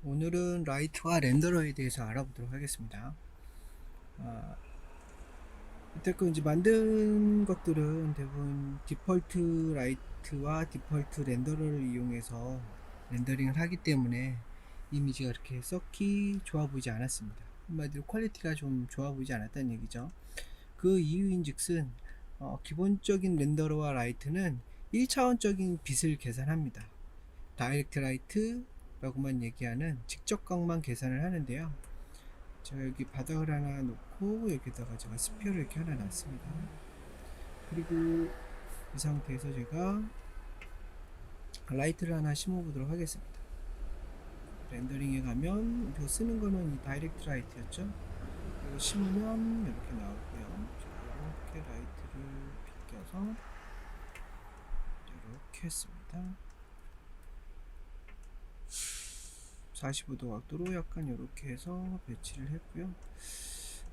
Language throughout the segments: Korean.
오늘은 라이트와 렌더러에 대해서 알아보도록 하겠습니다. 아, 이때껏 이제 만든 것들은 대부분 디폴트 라이트와 디폴트 렌더러를 이용해서 렌더링을 하기 때문에 이미지가 그렇게 썩히 좋아 보이지 않았습니다. 한마디로 퀄리티가 좀 좋아 보이지 않았다는 얘기죠. 그 이유인즉슨 기본적인 렌더러와 라이트는 1차원적인 빛을 계산합니다. 다이렉트 라이트라고만 얘기하는 직접광만 계산을 하는데요. 제가 여기 바닥을 하나 놓고 여기다가 제가 스피어를 이렇게 하나 놨습니다. 그리고 이 상태에서 제가 라이트를 하나 심어 보도록 하겠습니다. 렌더링에 가면 우리가 쓰는 거는 이 다이렉트 라이트였죠. 이거 심으면 이렇게 나오고요. 이렇게 라이트를 비껴서 이렇게 했습니다. 45도 각도로 약간 이렇게 해서 배치를 했고요.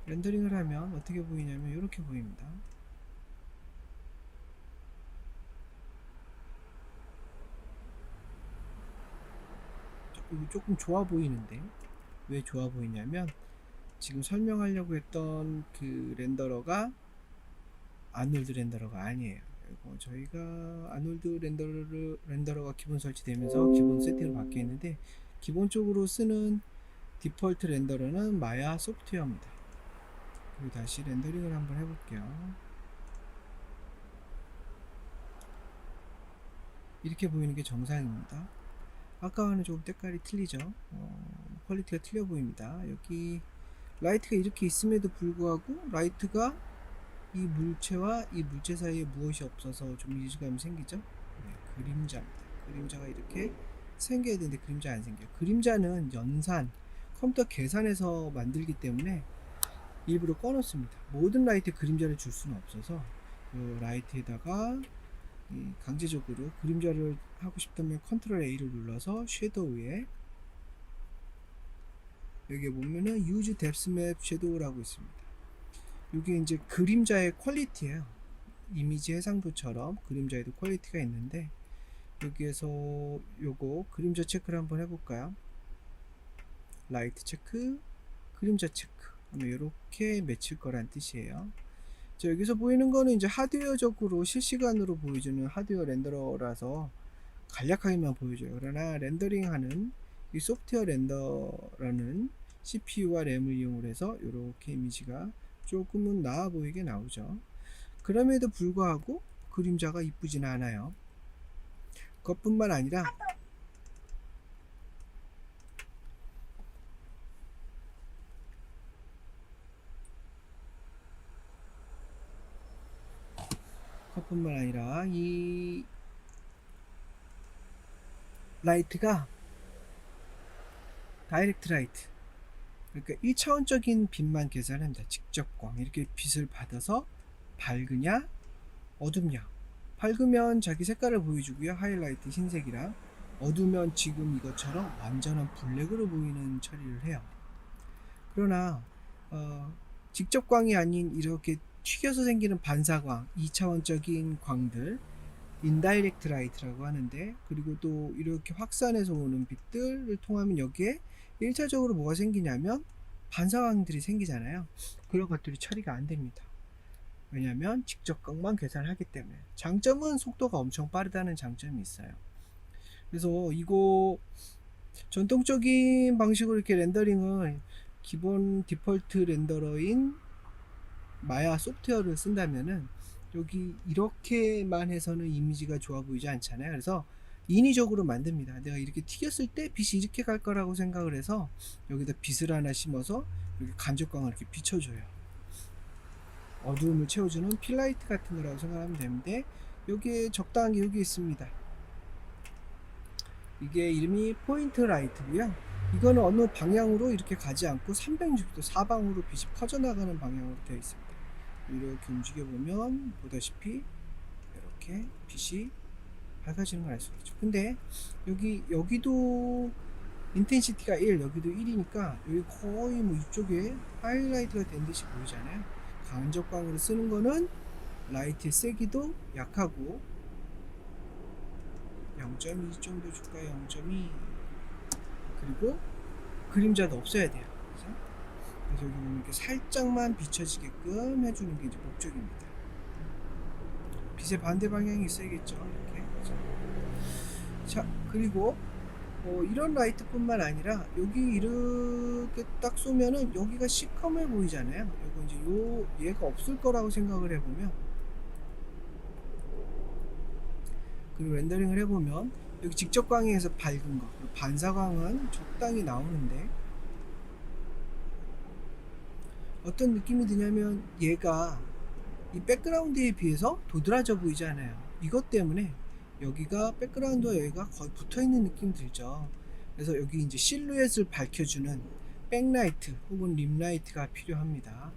렌더링을 하면 어떻게 보이냐면 이렇게 보입니다. 조금 좋아 보이는데 왜 좋아 보이냐면 지금 설명하려고 했던 그 렌더러가 아놀드 렌더러가 아니에요. 그리고 저희가 아놀드 렌더러가 기본 설치되면서 기본 세팅으로 바뀌었는데 기본적으로 쓰는 디폴트 렌더러는 마야 소프트웨어입니다. 그리고 다시 렌더링을 한번 해볼게요. 이렇게 보이는 게 정상입니다. 아까와는 조금 때깔이 틀리죠. 퀄리티가 틀려 보입니다. 여기 라이트가 이렇게 있음에도 불구하고 라이트가 이 물체와 이 물체 사이에 무엇이 없어서 좀 이질감이 생기죠. 네, 그림자입니다. 그림자가 이렇게 생겨야 되는데 그림자 안 생겨요. 그림자는 연산 컴퓨터 계산해서 만들기 때문에 일부러 꺼놓습니다. 모든 라이트에 그림자를 줄 수는 없어서 이 라이트에다가 강제적으로 그림자를 하고 싶다면 컨트롤 A를 눌러서 섀도우에 여기 보면은 Use Depth Map Shadow라고 있습니다. 이게 이제 그림자의 퀄리티예요. 이미지 해상도처럼 그림자에도 퀄리티가 있는데 여기에서 요거 그림자 체크를 한번 해볼까요? 라이트 체크, 그림자 체크 하면 이렇게 맺힐 거란 뜻이에요. 자, 여기서 보이는 거는 이제 하드웨어적으로 실시간으로 보여주는 하드웨어 렌더러라서 간략하게만 보여줘요. 그러나 렌더링하는 이 소프트웨어 렌더라는 CPU와 램을 이용해서 이렇게 이미지가 조금은 나아 보이게 나오죠. 그럼에도 불구하고 그림자가 이쁘진 않아요. 그것뿐만 아니라 이 라이트가 다이렉트 라이트, 그러니까 1차원적인 빛만 계산합니다. 직접광 이렇게 빛을 받아서 밝으냐 어둡냐. 밝으면 자기 색깔을 보여주고요. 하이라이트 흰색이랑 어두면 지금 이것처럼 완전한 블랙으로 보이는 처리를 해요. 그러나 직접광이 아닌 이렇게 튀겨서 생기는 반사광 2차원적인 광들 인다이렉트 라이트라고 하는데, 그리고 또 이렇게 확산해서 오는 빛들을 통하면 여기에 1차적으로 뭐가 생기냐면 반사광들이 생기잖아요. 그런 것들이 처리가 안 됩니다. 왜냐하면 직접광만 계산을 하기 때문에. 장점은 속도가 엄청 빠르다는 장점이 있어요. 그래서 이거 전통적인 방식으로 이렇게 렌더링을 기본 디폴트 렌더러인 마야 소프트웨어를 쓴다면은 여기 이렇게만 해서는 이미지가 좋아 보이지 않잖아요. 그래서 인위적으로 만듭니다. 내가 이렇게 튀겼을 때 빛이 이렇게 갈 거라고 생각을 해서 여기다 빛을 하나 심어서 여기 간접광을 이렇게 비춰줘요. 어두움을 채워주는 필라이트 같은 거라고 생각하면 되는데 여기에 적당한 게 여기 있습니다. 이게 이름이 포인트 라이트고요. 이거는 어느 방향으로 이렇게 가지 않고 360도 사방으로 빛이 퍼져나가는 방향으로 되어 있습니다. 이렇게 움직여 보면 보다시피 이렇게 빛이 밝아지는 걸 알 수가 있죠. 근데 여기도 인텐시티가 1, 여기도 1이니까 여기 거의 뭐 이쪽에 하이라이트가 된 듯이 보이잖아요. 간접광으로 쓰는 거는 라이트의 세기도 약하고 0.2 정도 줄까요? 0.2. 그리고 그림자도 없어야 돼요. 그래서 여기 보면 이렇게 살짝만 비춰지게끔 해주는 게 이제 목적입니다. 빛의 반대 방향이 있어야겠죠. 이렇게. 자, 그리고 이런 라이트뿐만 아니라 여기 이렇게 딱 쏘면은 여기가 시커매 보이잖아요. 이거 이제 얘가 없을 거라고 생각을 해보면, 그리고 렌더링을 해보면 여기 직접광에서 밝은 거, 반사광은 적당히 나오는데 어떤 느낌이 드냐면 얘가 이 백그라운드에 비해서 도드라져 보이지 않아요. 이것 때문에 여기가 백그라운드와 여기가 거의 붙어있는 느낌이 들죠. 그래서 여기 이제 실루엣을 밝혀주는 백라이트 혹은 림라이트가 필요합니다.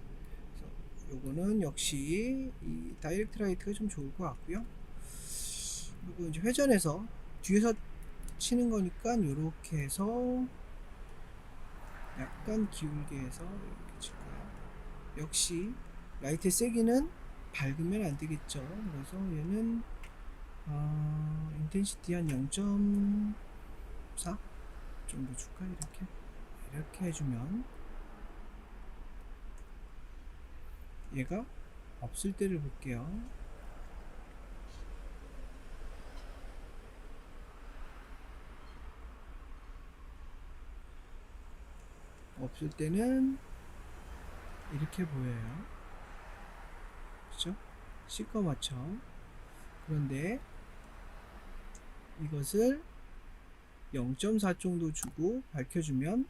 그래서 요거는 역시 이 다이렉트 라이트가 좀 좋을 것 같고요. 그리고 이제 회전해서 뒤에서 치는 거니까 이렇게 해서 약간 기울게 해서 이렇게 칠까요? 역시 라이트의 세기는 밝으면 안 되겠죠. 그래서 얘는 인텐시티 한 0.4 정도 줄까? 이렇게 해주면 얘가 없을 때를 볼게요. 없을 때는 이렇게 보여요. 그렇죠? 시꺼멓죠? 그런데 이것을 0.4 정도 주고 밝혀주면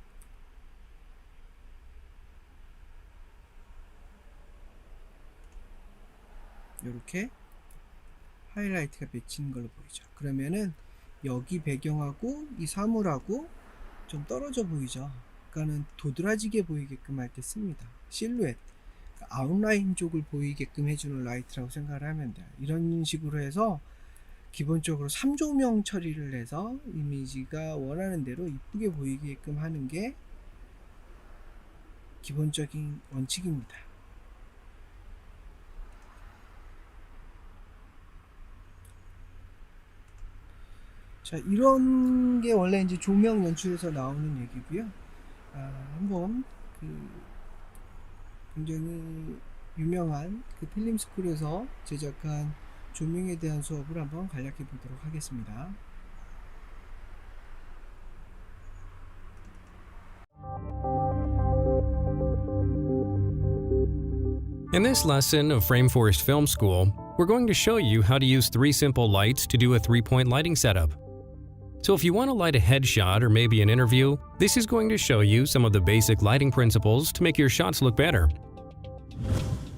이렇게 하이라이트가 맺히는 걸로 보이죠. 그러면은 여기 배경하고 이 사물하고 좀 떨어져 보이죠. 그러니까는 도드라지게 보이게끔 할 때 씁니다. 실루엣, 아웃라인 쪽을 보이게끔 해주는 라이트라고 생각을 하면 돼요. 이런 식으로 해서 기본적으로 3조명 처리를 해서 이미지가 원하는 대로 이쁘게 보이게끔 하는 게 기본적인 원칙입니다. 자, 이런 게 원래 이제 조명 연출에서 나오는 얘기고요. 한번 굉장히 유명한 필름 스쿨에서 제작한 조명에 대한 수업을 한번 간략히 보도록 하겠습니다. In this lesson of Frameforest Film School, we're going to show you how to use 3 simple lights to do a 3-point lighting setup. So if you want to light a headshot or maybe an interview, this is going to show you some of the basic lighting principles to make your shots look better.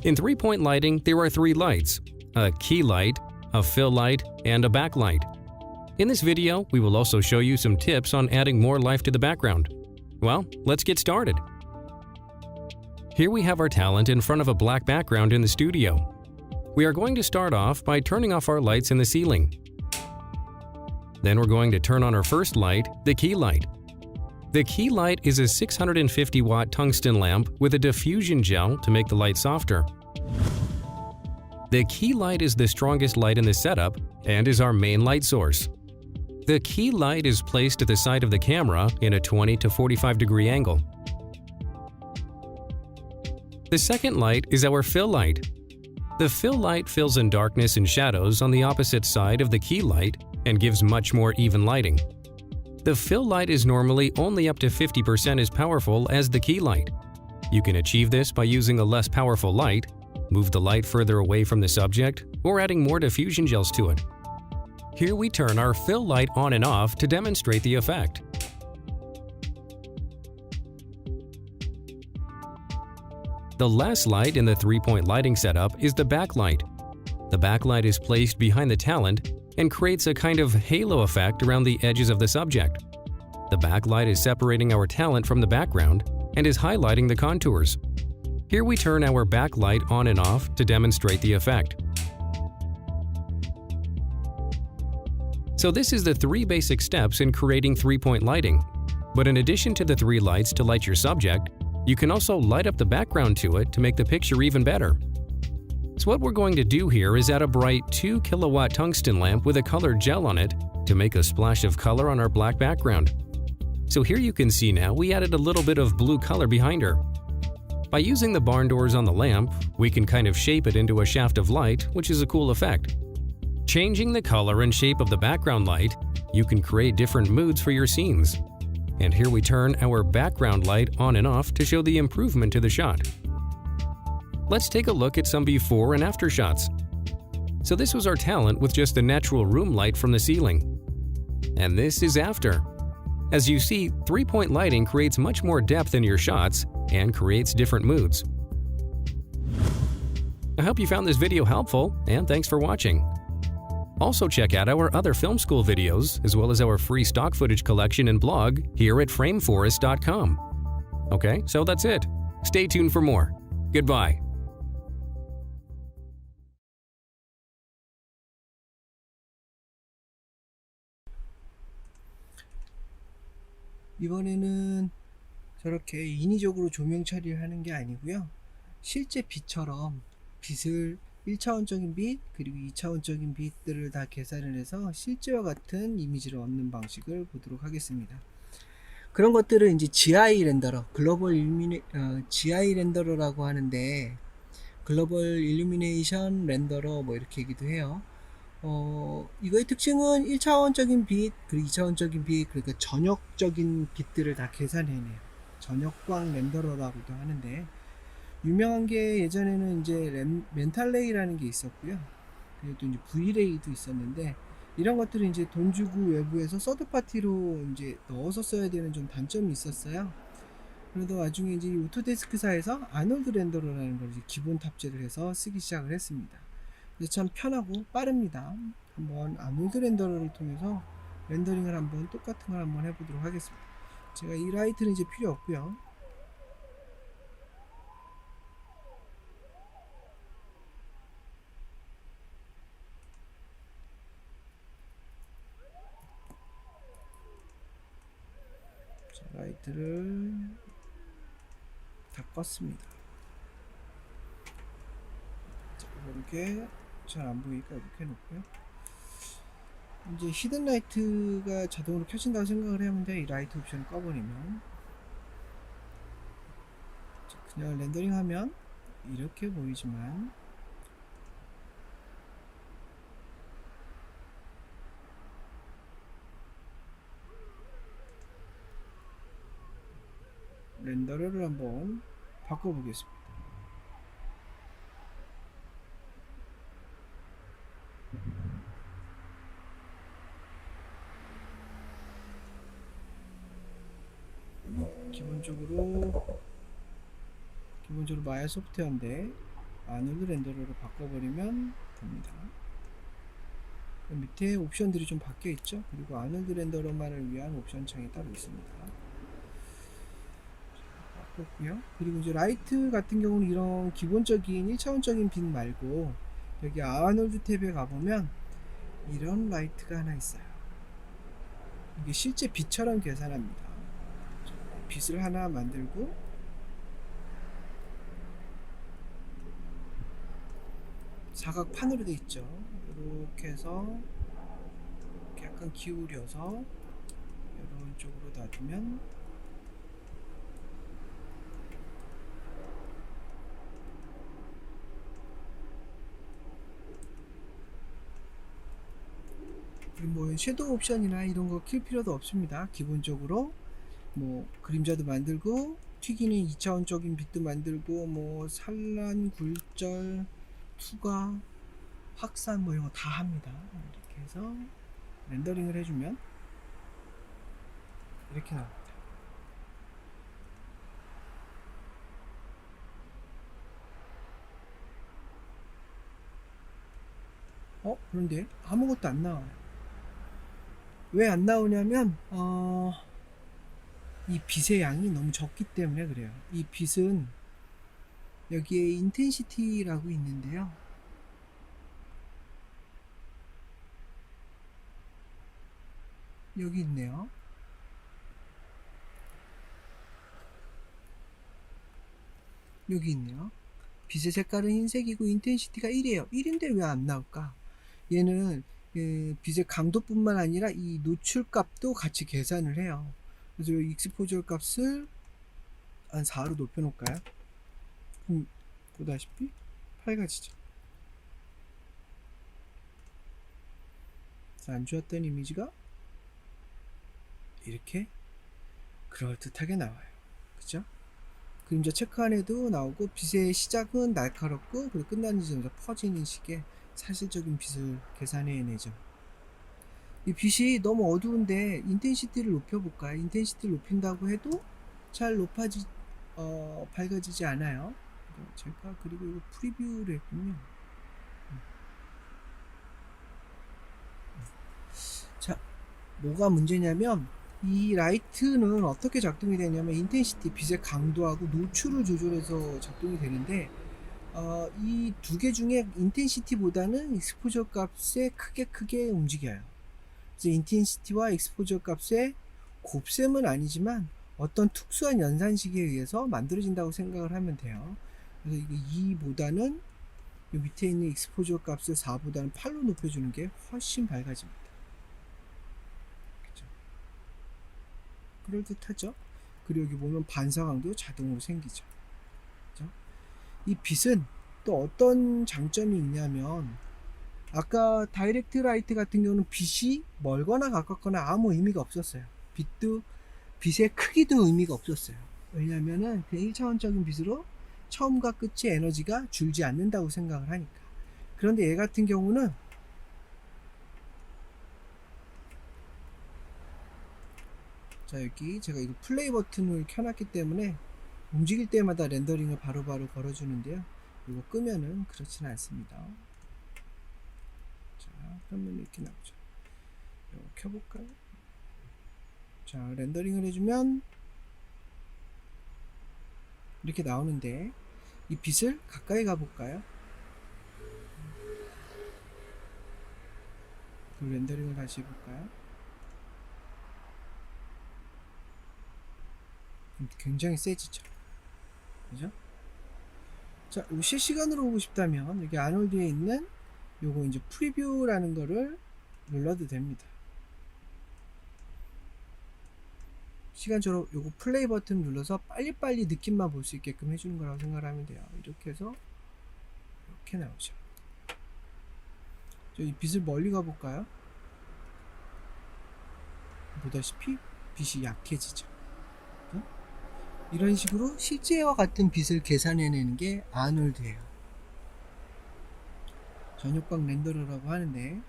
In 3-point lighting, there are 3 lights: a key light, a fill light, and a backlight. In this video, we will also show you some tips on adding more life to the background. Well, let's get started. Here we have our talent in front of a black background in the studio. We are going to start off by turning off our lights in the ceiling. Then we're going to turn on our first light, the key light. The key light is a 650-watt tungsten lamp with a diffusion gel to make the light softer. The key light is the strongest light in the setup and is our main light source. The key light is placed at the side of the camera in a 20 to 45 degree angle. The second light is our fill light. The fill light fills in darkness and shadows on the opposite side of the key light and gives much more even lighting. The fill light is normally only up to 50% as powerful as the key light. You can achieve this by using a less powerful light, move the light further away from the subject, or adding more diffusion gels to it. Here we turn our fill light on and off to demonstrate the effect. The last light in the 3-point lighting setup is the backlight. The backlight is placed behind the talent and creates a kind of halo effect around the edges of the subject. The backlight is separating our talent from the background and is highlighting the contours. Here we turn our backlight on and off to demonstrate the effect. So this is the 3 basic steps in creating 3-point lighting. But in addition to the 3 lights to light your subject, you can also light up the background to it to make the picture even better. So what we're going to do here is add a bright 2 kilowatt tungsten lamp with a colored gel on it to make a splash of color on our black background. So here you can see now we added a little bit of blue color behind her. By using the barn doors on the lamp, we can kind of shape it into a shaft of light, which is a cool effect. Changing the color and shape of the background light, you can create different moods for your scenes. And here we turn our background light on and off to show the improvement to the shot. Let's take a look at some before and after shots. So this was our talent with just the natural room light from the ceiling. And this is after. As you see, 3-point lighting creates much more depth in your shots and creates different moods. I hope you found this video helpful, and thanks for watching. Also check out our other film school videos, as well as our free stock footage collection and blog here at frameforest.com. Okay, so that's it. Stay tuned for more. Goodbye. 이번에는 저렇게 인위적으로 조명 처리를 하는 게 아니고요. 실제 빛처럼 빛을 1차원적인 빛 그리고 2차원적인 빛들을 다 계산을 해서 실제와 같은 이미지를 얻는 방식을 보도록 하겠습니다. 그런 것들을 이제 GI 렌더러, GI 렌더러라고 하는데, 글로벌 일루미네이션 렌더러 뭐 이렇게 얘기도 해요. 이거의 특징은 1차원적인 빛 그리고 2차원적인 빛, 그러니까 전역적인 빛들을 다 계산해내요. 전역광 렌더러라고도 하는데, 유명한 게 예전에는 이제 멘탈레이라는 게 있었고요. 그리고 또 이제 V레이도 있었는데, 이런 것들은 이제 돈 주고 외부에서 서드파티로 이제 넣어서 써야 되는 좀 단점이 있었어요. 그래도 나중에 이제 오토데스크사에서 아놀드 렌더러라는 걸 이제 기본 탑재를 해서 쓰기 시작을 했습니다. 근데 참 편하고 빠릅니다. 한번 아놀드 렌더러를 통해서 렌더링을 한번 똑같은 걸 한번 해보도록 하겠습니다. 제가 이 라이트는 이제 필요 없고요. 자, 라이트를 다 껐습니다. 자, 이렇게 잘 안 보이니까 이렇게 해놓고요. 이제 히든 라이트가 자동으로 켜진다고 생각을 하면 돼. 이 라이트 옵션을 꺼버리면 그냥 렌더링 하면 이렇게 보이지만, 렌더러를 한번 바꿔보겠습니다. 기본적으로 마야 소프트웨어인데 아놀드 렌더러로 바꿔버리면 됩니다. 그 밑에 옵션들이 좀 바뀌어 있죠. 그리고 아놀드 렌더러만을 위한 옵션 창이 따로 있습니다. 바꿨고요. 그리고 이제 라이트 같은 경우는 이런 기본적인 1차원적인 빛 말고 여기 아놀드 탭에 가보면 이런 라이트가 하나 있어요. 이게 실제 빛처럼 계산합니다. 빛을 하나 만들고 사각판으로 되어 있죠. 이렇게 해서 약간 기울여서 이런 쪽으로 놔두면 뭐 섀도우 옵션이나 이런 거 킬 필요도 없습니다. 기본적으로 뭐 그림자도 만들고 튀기는 2차원적인 빛도 만들고 뭐 산란, 굴절, 투과, 확산 뭐 이런 거 다 합니다. 이렇게 해서 렌더링을 해주면 이렇게 나옵니다. 그런데 아무것도 안 나와요. 왜 안 나오냐면 이 빛의 양이 너무 적기 때문에 그래요. 이 빛은 여기에 인텐시티라고 있는데요. 여기 있네요. 여기 있네요. 빛의 색깔은 흰색이고 인텐시티가 1이에요. 1인데 왜 안 나올까? 얘는 빛의 강도뿐만 아니라 이 노출값도 같이 계산을 해요. 그래서 이 익스포저 값을 한 4로 높여 놓을까요? 그럼 보다시피 밝아지죠. 안 좋았던 이미지가 이렇게 그럴듯하게 나와요. 그죠? 그림자 체크 안에도 나오고, 빛의 시작은 날카롭고 그리고 끝나는 지점에서 퍼지는 식의 사실적인 빛을 계산해내죠. 이 빛이 너무 어두운데 인텐시티를 높여볼까요? 인텐시티를 높인다고 해도 잘 밝아지지 않아요. 제가 그리고 이거 프리뷰를 했군요. 자, 뭐가 문제냐면 이 라이트는 어떻게 작동이 되냐면 인텐시티, 빛의 강도하고 노출을 조절해서 작동이 되는데, 이 두 개 중에 인텐시티보다는 익스포저 값에 크게 움직여요. 그래서 인텐시티와 익스포저 값의 곱셈은 아니지만 어떤 특수한 연산식에 의해서 만들어진다고 생각을 하면 돼요. 그래서 이거 2보다는 이 밑에 있는 익스포저 값을 4보다는 8로 높여주는 게 훨씬 밝아집니다. 그렇죠? 그럴듯하죠? 그리고 여기 보면 반사광도 자동으로 생기죠. 그렇죠? 이 빛은 또 어떤 장점이 있냐면, 아까 다이렉트 라이트 같은 경우는 빛이 멀거나 가깝거나 아무 의미가 없었어요. 빛의 크기도 의미가 없었어요. 왜냐면은 그 1차원적인 빛으로 처음과 끝의 에너지가 줄지 않는다고 생각을 하니까. 그런데 얘 같은 경우는, 자, 여기 제가 이거 플레이 버튼을 켜놨기 때문에 움직일 때마다 렌더링을 바로바로 걸어주는데요. 이거 끄면은 그렇진 않습니다. 자, 그러면 이렇게 나오죠. 이거 켜볼까요? 자, 렌더링을 해주면 이렇게 나오는데, 이 빛을 가까이 가볼까요? 그 렌더링을 다시 해볼까요? 굉장히 세지죠. 그죠? 자, 실시간으로 보고 싶다면 여기 아놀드에 있는 요거 이제 프리뷰라는 거를 눌러도 됩니다. 시간적으로 요거 플레이 버튼 눌러서 빨리빨리 느낌만 볼 수 있게끔 해주는 거라고 생각하면 돼요. 이렇게 해서 이렇게 나오죠. 이 빛을 멀리 가볼까요? 보다시피 빛이 약해지죠. 이런 식으로 실제와 같은 빛을 계산해내는 게 아놀드예요. 전역광 렌더러라고 하는데,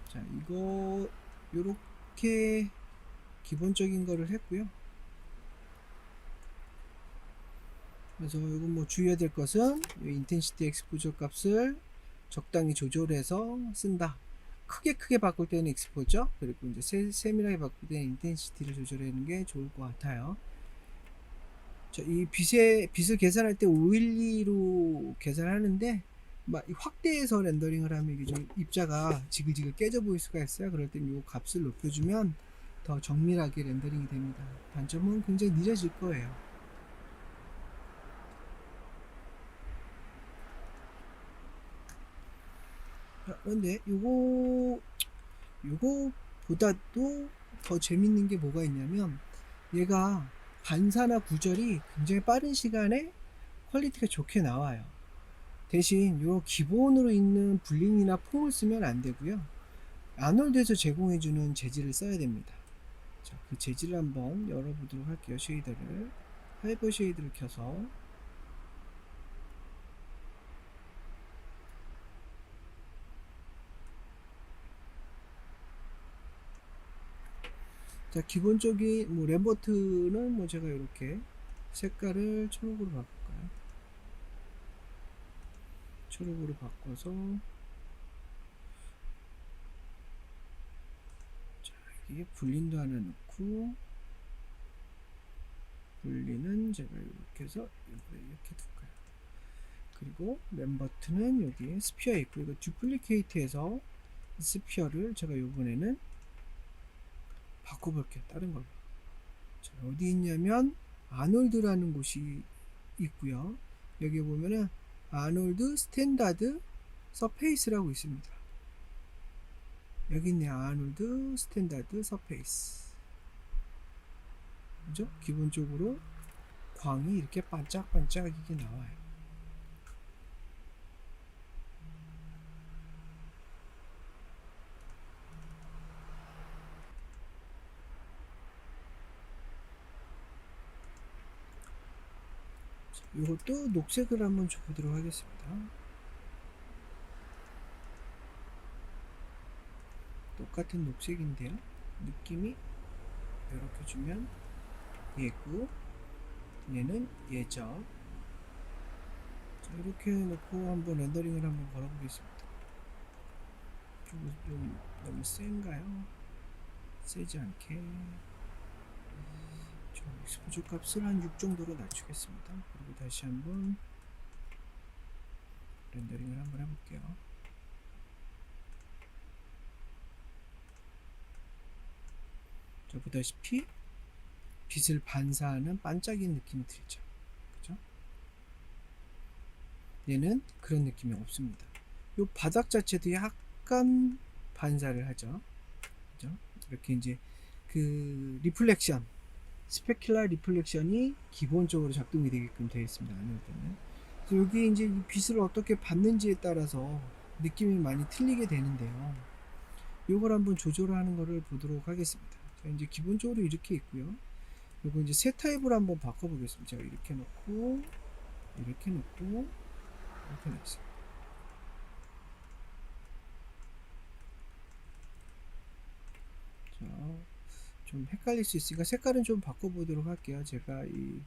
자, 이거 요렇게 기본적인 거를 했고요. 그래서 이건 뭐 주의해야 될 것은 인텐시티 익스포저 값을 적당히 조절해서 쓴다. 크게 바꿀 때는 익스포저, 그리고 이제 세밀하게 바꿀 때는 인텐시티를 조절하는 게 좋을 것 같아요. 자, 이 빛을 계산할 때 512로 계산하는데, 막 확대해서 렌더링을 하면 이게 좀 입자가 지글지글 깨져 보일 수가 있어요. 그럴 땐 이 값을 높여주면 더 정밀하게 렌더링이 됩니다. 단점은 굉장히 늦어질 거예요. 그런데 요거보다도 더 재밌는 게 뭐가 있냐면, 얘가 반사나 구절이 굉장히 빠른 시간에 퀄리티가 좋게 나와요. 대신 요 기본으로 있는 블링이나 폼을 쓰면 안 되고요. 아놀드에서 제공해주는 재질을 써야 됩니다. 자, 그 재질을 한번 열어보도록 할게요. 쉐이더를, 하이퍼 쉐이드를 켜서. 자, 기본적인 뭐 램버트는 뭐 제가 이렇게 색깔을 초록으로 바꿀까요? 초록으로 바꿔서, 자, 여기에 불린도 하나 넣고, 분리는 제가 이렇게 해서 이렇게 둘까요? 그리고 램버트는 여기에 스피어에 있고, 이거 듀플리케이트해서 스피어를 제가 이번에는 바꿔볼게요. 다른 걸로. 자, 어디 있냐면 아놀드라는 곳이 있고요. 여기 보면은 아놀드 스탠다드 서페이스라고 있습니다. 여기 있네요. 아놀드 스탠다드 서페이스. 그죠? 기본적으로 광이 이렇게 반짝반짝이게 나와요. 이것도 녹색을 한번 줘보도록 하겠습니다. 똑같은 녹색인데요. 느낌이 이렇게 주면 얘고, 얘는 얘죠. 자, 이렇게 놓고 한번 렌더링을 한번 걸어보겠습니다. 좀 너무 센가요? 세지 않게 좀 익스포저 값을 한 6 정도로 낮추겠습니다. 그리고 다시 한번 렌더링을 한번 해볼게요. 자, 보다시피 빛을 반사하는 반짝이는 느낌이 들죠. 그죠? 얘는 그런 느낌이 없습니다. 이 바닥 자체도 약간 반사를 하죠. 그죠? 이렇게 이제 그 리플렉션, 스페큘라 리플렉션이 기본적으로 작동이 되게끔 되어 있습니다. 아니면 그래서 여기 이제 이 빛을 어떻게 받는지에 따라서 느낌이 많이 틀리게 되는데요. 이걸 한번 조절하는 것을 보도록 하겠습니다. 자, 이제 기본적으로 이렇게 있고요. 요거 이제 세 타입으로 한번 바꿔보겠습니다. 제가 이렇게 놓고 이렇게 놓고 이렇게 놓습니다. 자, 좀 헷갈릴 수 있으니까 색깔은 좀 바꿔보도록 할게요. 제가 이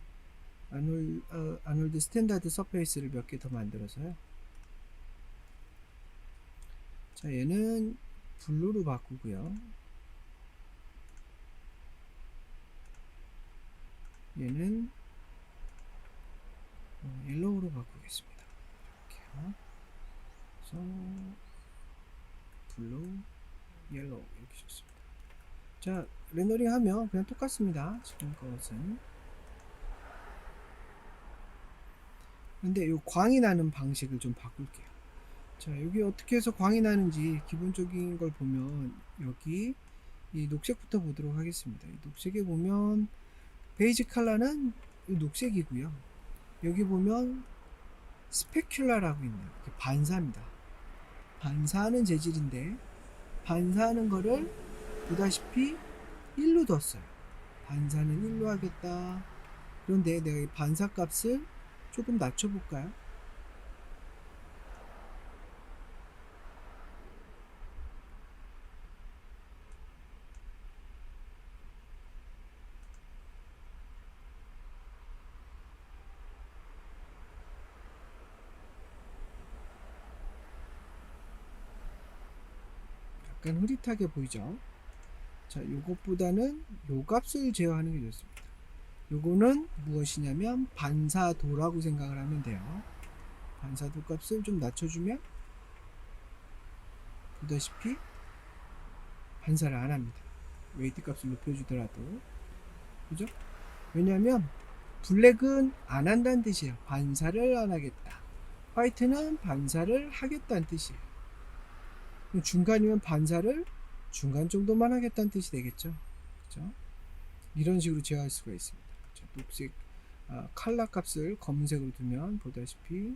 아놀드 스탠다드 서페이스를 몇 개 더 만들어서요. 자, 얘는 블루로 바꾸고요. 얘는 옐로우로 바꾸겠습니다. 이렇게요. 그래서 블루, 옐로우 이렇게 좋습니다. 자, 레너링 하면 그냥 똑같습니다. 지금 것은. 근데 요 광이 나는 방식을 좀 바꿀게요. 자, 여기 어떻게 해서 광이 나는지 기본적인 걸 보면 여기 이 녹색부터 보도록 하겠습니다. 이 녹색에 보면 베이지 컬러는 이 녹색이고요. 여기 보면 스페큘라라고 있네요. 반사입니다. 반사하는 재질인데 반사하는 거를 보다시피 1로 뒀어요. 반사는 1로 하겠다. 그런데 내가 이 반사 값을 조금 낮춰볼까요? 약간 흐릿하게 보이죠? 자, 요것보다는 요 값을 제어하는 게 좋습니다. 요거는 무엇이냐면 반사도라고 생각을 하면 돼요. 반사도 값을 좀 낮춰주면 보다시피 반사를 안 합니다. 웨이트 값을 높여주더라도. 그죠? 왜냐하면 블랙은 안 한다는 뜻이에요. 반사를 안 하겠다. 화이트는 반사를 하겠다는 뜻이에요. 중간이면 반사를 중간 정도만 하겠다는 뜻이 되겠죠. 그죠? 이런 식으로 제어할 수가 있습니다. 자, 녹색 컬러 값을 검은색으로 두면 보다시피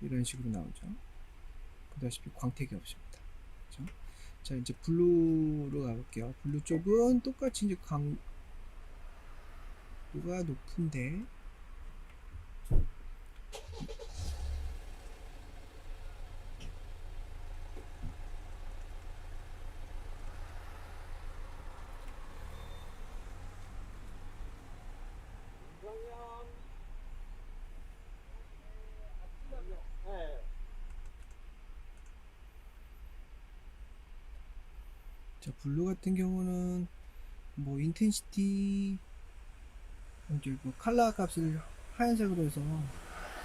이런 식으로 나오죠. 보다시피 광택이 없습니다. 그렇죠? 자, 이제 블루로 가볼게요. 블루 쪽은 똑같이 이제 강도가 높은데 자, 블루 같은 경우는 뭐 인텐시티 이제 뭐 컬러 값을 하얀색으로 해서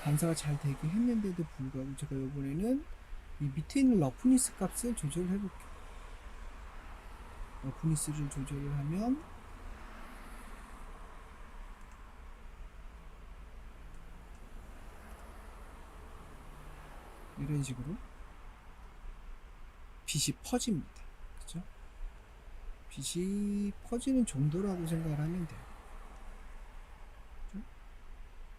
반사가 잘 되게 했는데도 불구하고 제가 이번에는 이 밑에 있는 러프니스 값을 조절을 해볼게요. 러프니스를 조절을 하면 이런 식으로 빛이 퍼집니다. 그죠? 빛이 퍼지는 정도라고 생각을 하면 돼요. 그죠?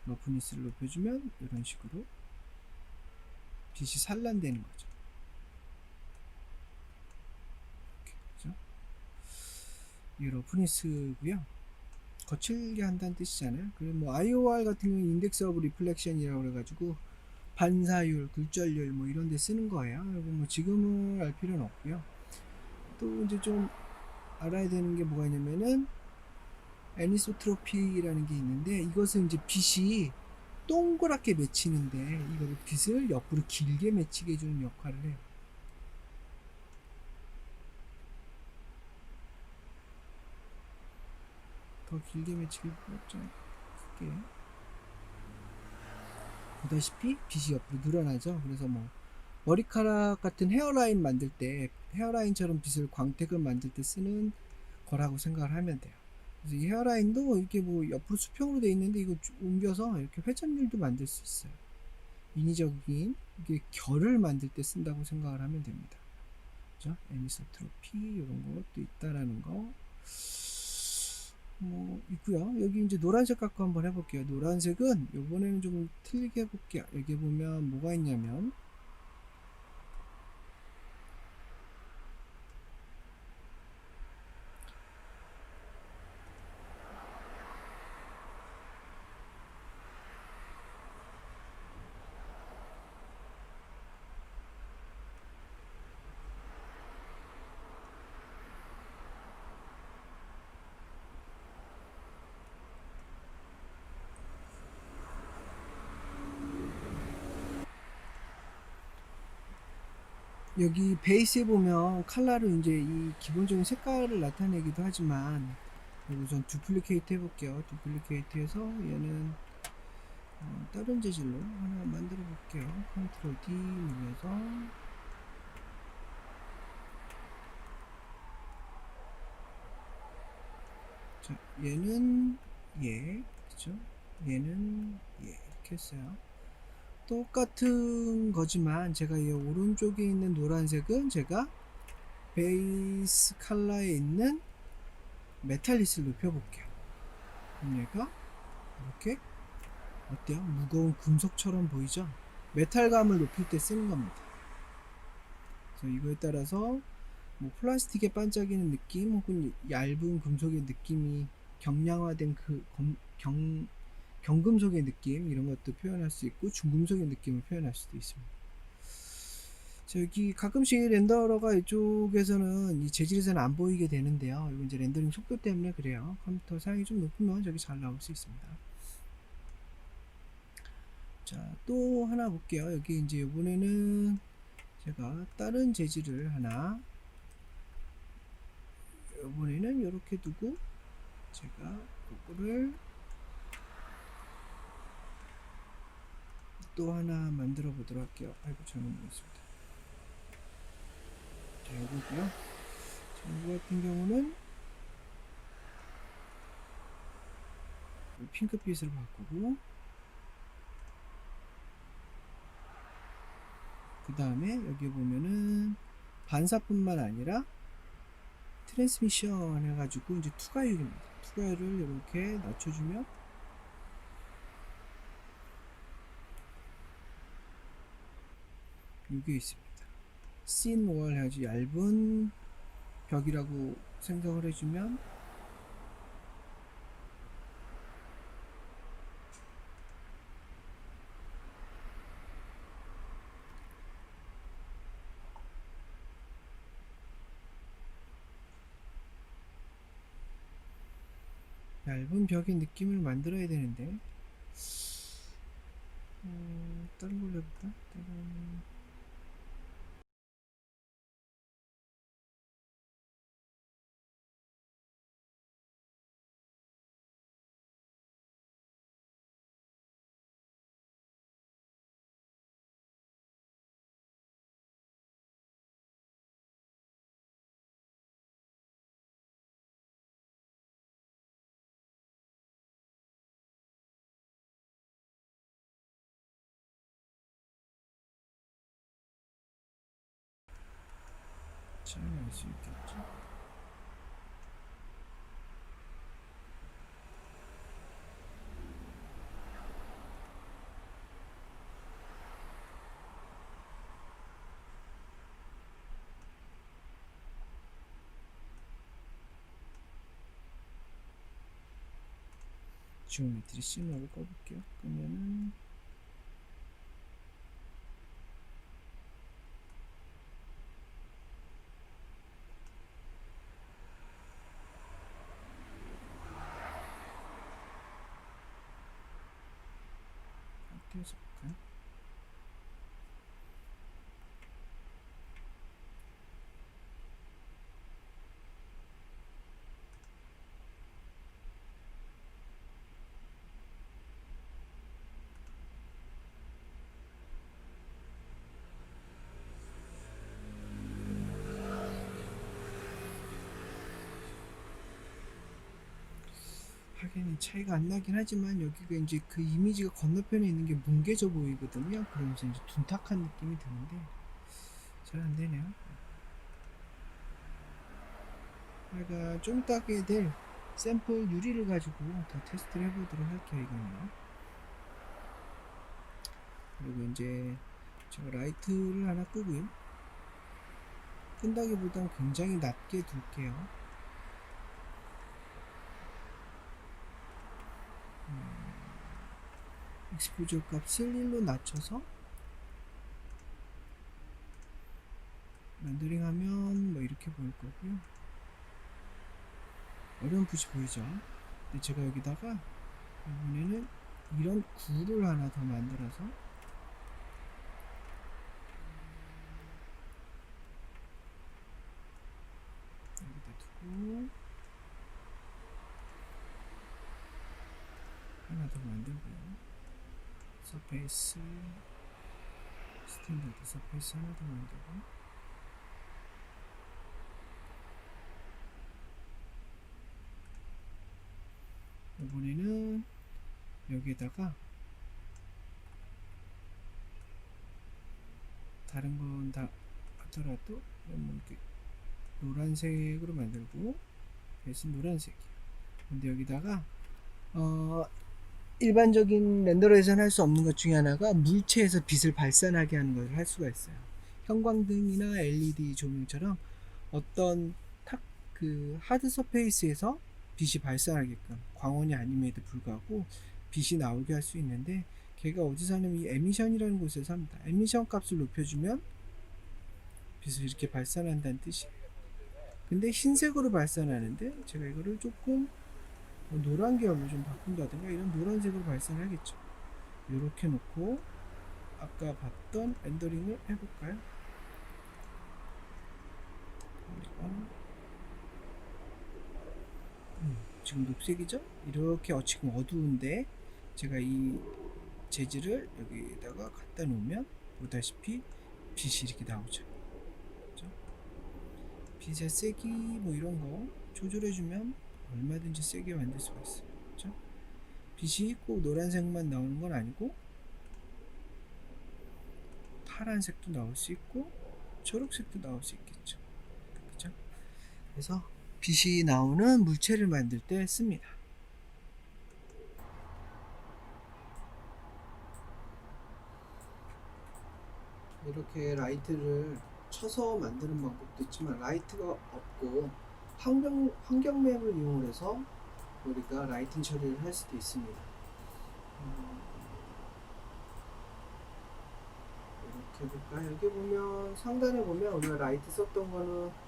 러프니스를 높여주면 이런 식으로 빛이 산란되는 거죠. 이렇게, 그죠? 이 러프니스고요. 거칠게 한다는 뜻이잖아요. 그리고 뭐 IOR 같은 경우는 인덱스 오브 리플렉션이라고 그래가지고 반사율, 굴절율 뭐 이런 데 쓰는 거예요. 그리고 뭐 지금은 알 필요는 없고요. 또 이제 좀 알아야 되는 게 뭐가 있냐면은 애니소트로피라는 게 있는데, 이것은 이제 빛이 동그랗게 맺히는데 이거를 빛을 옆으로 길게 맺히게 해주는 역할을 해요. 더 길게 맺히게 좀 크게 보다시피 빛이 옆으로 늘어나죠. 그래서 뭐 머리카락 같은 헤어라인 만들 때 헤어라인처럼 빛을 광택을 만들 때 쓰는 거라고 생각을 하면 돼요. 그래서 이 헤어라인도 이렇게 뭐 옆으로 수평으로 돼 있는데 이거 옮겨서 이렇게 회전율도 만들 수 있어요. 인위적인 이게 결을 만들 때 쓴다고 생각을 하면 됩니다. 그죠? 애니소트로피 이런 것도 있다라는 거 뭐 있고요. 여기 이제 노란색 갖고 한번 해볼게요. 노란색은 이번에는 좀 틀리게 해볼게요. 여기 보면 뭐가 있냐면 여기 베이스에 보면 컬러로 이제 이 기본적인 색깔을 나타내기도 하지만 우선 두플리케이트 해볼게요. 두플리케이트 해서 얘는 다른 재질로 하나 만들어 볼게요. 컨트롤 D 눌러서 자, 얘는 얘 그죠? 얘는 얘 이렇게 했어요. 똑같은 거지만 제가 이 오른쪽에 있는 노란색은 제가 베이스 컬러에 있는 메탈리스를 높여볼게요. 그럼 얘가 이렇게 어때요? 무거운 금속처럼 보이죠? 메탈감을 높일 때 쓰는 겁니다. 그래서 이거에 따라서 뭐 플라스틱에 반짝이는 느낌 혹은 얇은 금속의 느낌이 경량화된 그 경금속의 느낌 이런 것도 표현할 수 있고 중금속의 느낌을 표현할 수도 있습니다. 자, 여기 가끔씩 렌더러가 이쪽에서는 이 재질에서는 안 보이게 되는데요. 이건 이제 렌더링 속도 때문에 그래요. 컴퓨터 사양이 좀 높으면 저기 잘 나올 수 있습니다. 자, 또 하나 볼게요. 여기 이제 이번에는 제가 다른 재질을 하나 이번에는 이렇게 두고 제가 이거를 또 하나 만들어 보도록 할게요. 아이고 잘못 눌렀습니다. 자, 이거고요. 자, 이거 같은 경우는 핑크빛으로 바꾸고 그 다음에 여기 보면은 반사뿐만 아니라 트랜스미션 해가지고 이제 투과율입니다. 투과율을 이렇게 낮춰주면 이게 있습니다. 씬 월 해가지고 얇은 벽이라고 생각을 해주면 얇은 벽의 느낌을 만들어야 되는데 다른 걸로 해볼까? 다른 잘 알 수 있겠죠? 지오메트리 시너를 꺼볼게요. 그러면은 띄워서 볼까요? 하긴 차이가 안 나긴 하지만 여기가 이제 그 이미지가 건너편에 있는 게 뭉개져 보이거든요. 그러면서 이제 둔탁한 느낌이 드는데 잘 안 되네요. 제가 좀 이따 하게 될 샘플 유리를 가지고 더 테스트를 해보도록 할게요. 이거는. 그리고 이제 제가 라이트를 하나 끄고요. 끈다기보단 굉장히 낮게 둘게요. 익스포저 값을 1로 낮춰서 렌더링 하면 뭐 이렇게 보일 거고요. 어렴풋이 보이죠? 근데 제가 여기다가 이번에는 이런 구를 하나 더 만들어서 여기다 두고 하나 더 만들고요. 서페이스 스탠다드 서페이스 하나 더 만들고 이번에는 여기에다가 다른 건 다 하더라도 뭐 이렇게 노란색으로 만들고 베이스는 노란색이에요. 근데 여기다가 일반적인 렌더러에서는 할 수 없는 것 중에 하나가 물체에서 빛을 발산하게 하는 것을 할 수가 있어요. 형광등이나 LED 조명처럼 어떤 그 하드 서페이스에서 빛이 발산하게끔 광원이 아님에도 불구하고 빛이 나오게 할 수 있는데 걔가 어디서 하냐면 이 에미션이라는 곳에서 합니다. 에미션 값을 높여주면 빛을 이렇게 발산한다는 뜻이에요. 근데 흰색으로 발산하는데 제가 이거를 조금 노란 계열로 좀 바꾼다든가 이런 노란색으로 발산하겠죠. 이렇게 놓고 아까 봤던 렌더링을 해볼까요? 지금 녹색이죠? 이렇게 지금 어두운데 제가 이 재질을 여기다가 갖다 놓으면 보다시피 빛이 이렇게 나오죠. 그렇죠? 빛의 세기 뭐 이런 거 조절해주면 얼마든지 세게 만들 수가 있어요. 그렇죠? 빛이 꼭 노란색만 나오는 건 아니고 파란색도 나올 수 있고 초록색도 나올 수 있겠죠. 그렇죠? 그래서 빛이 나오는 물체를 만들 때 씁니다. 이렇게 라이트를 쳐서 만드는 방법도 있지만 라이트가 없고 환경맵을 이용해서 우리가 라이팅 처리를 할 수도 있습니다. 이렇게 해볼까요? 여기 보면 상단에 보면 우리가 라이트 썼던 거는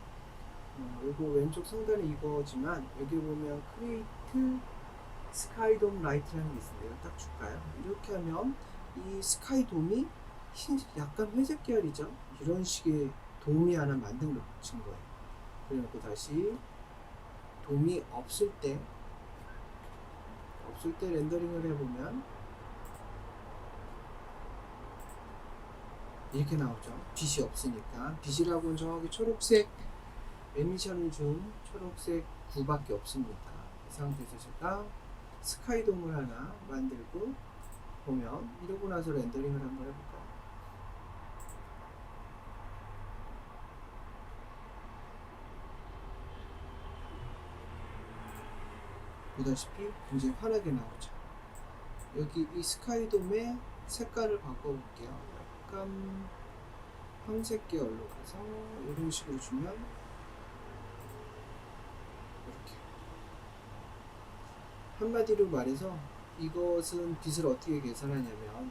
이거 왼쪽 상단에 이거지만 여기 보면 크리에이트 스카이돔 라이트라는 게 있습니다. 이거 딱 줄까요? 이렇게 하면 이 스카이돔이 약간 회색 계열이죠. 이런 식의 돔이 하나 만든 거예요. 그래놓고 다시 돔이 없을 때 렌더링을 해보면 이렇게 나오죠. 빛이 없으니까. 빛이라고는 정확히 초록색 에미션을 준 초록색 9밖에 없습니다. 이 상태에서 제가 스카이돔을 하나 만들고 보면 이러고 나서 렌더링을 한번 해볼까요? 보다시피 굉장히 환하게 나오죠. 여기 이 스카이돔의 색깔을 바꿔볼게요. 약간 황색 계열로 가서 이런 식으로 주면 이렇게 한마디로 말해서 이것은 빛을 어떻게 계산하냐면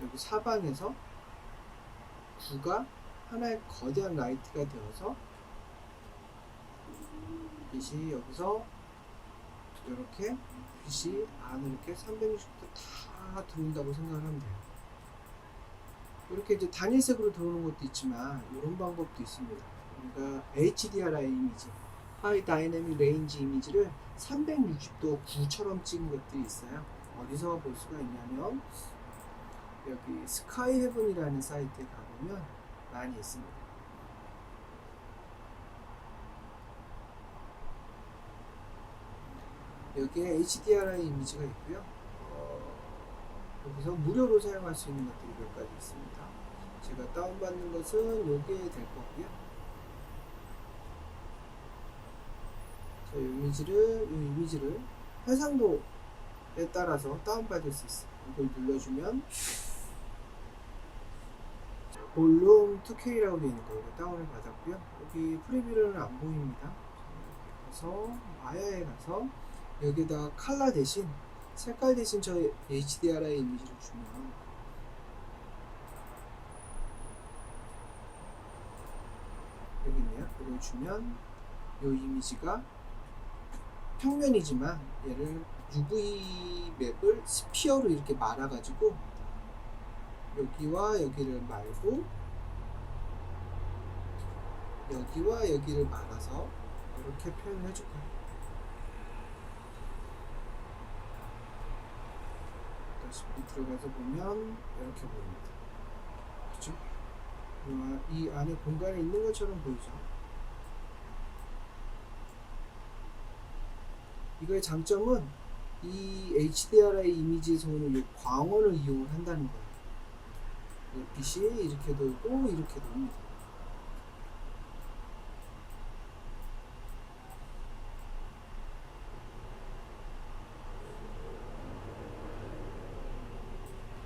여기 사방에서 9가 하나의 거대한 라이트가 되어서 빛이 여기서 이렇게 빛이 안으로 이렇게 360도 다 들어온다고 생각을 하면 돼요. 이렇게 이제 단일색으로 들어오는 것도 있지만 이런 방법도 있습니다. 우리가 HDRI 이미지, 하이 다이내믹 레인지 이미지를 360도 9처럼 찍은 것들이 있어요. 어디서 볼 수가 있냐면 여기 스카이 헤븐이라는 사이트에 가보면 많이 있습니다. 여기에 HDRI 이미지가 있고요. 여기서 무료로 사용할 수 있는 것들이 몇 가지 있습니다. 제가 다운받는 것은 요게 될 거고요. 이 이미지를 해상도에 따라서 다운받을 수 있어요. 이걸 눌러주면 볼륨 2K라고 되어 있는 거 이거 다운을 받았고요. 여기 프리뷰는 안 보입니다. 이렇게 가서 마야에 가서 여기다 컬러 대신 색깔 대신 저 HDRI 이미지를 주면 여기 있네요. 이걸 주면 이 이미지가 평면이지만 얘를 UV 맵을 스피어로 이렇게 말아가지고 여기와 여기를 말고 여기와 여기를 말아서 이렇게 표현을 해줄 거예요. 다시 들어가서 보면 이렇게 보입니다. 그렇죠? 이 안에 공간이 있는 것처럼 보이죠? 이거의 장점은 이 HDRI 이미지에서 오는 이 광원을 이용을 한다는 거예요. 빛이 이렇게 돌고 이렇게 돕니다.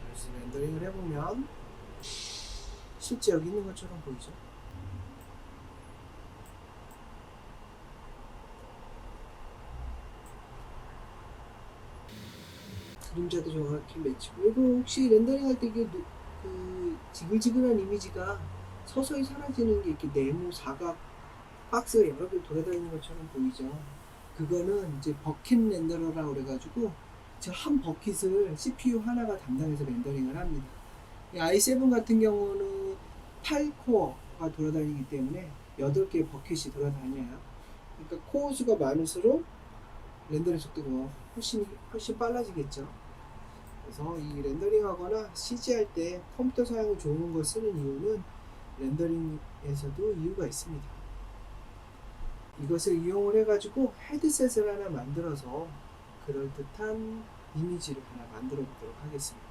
그래서 렌더링을 해보면 실제 여기 있는 것처럼 보이죠? 그림자도 정확히 매치고 이거 혹시 렌더링 할 때 이게 그 지글지글한 이미지가 서서히 사라지는 게 이렇게 네모 사각 박스가 여러 개 돌아다니는 것처럼 보이죠. 그거는 이제 버킷 렌더러라고 그래가지고 저 한 버킷을 CPU 하나가 담당해서 렌더링을 합니다. 이 i7 같은 경우는 8코어가 돌아다니기 때문에 8개의 버킷이 돌아다녀요. 그러니까 코어 수가 많을수록 렌더링 속도가 훨씬 빨라지겠죠. 그래서 이 렌더링 하거나 CG 할 때 컴퓨터 사용을 좋은 걸 쓰는 이유는 렌더링에서도 이유가 있습니다. 이것을 이용을 해가지고 헤드셋을 하나 만들어서 그럴듯한 이미지를 하나 만들어 보도록 하겠습니다.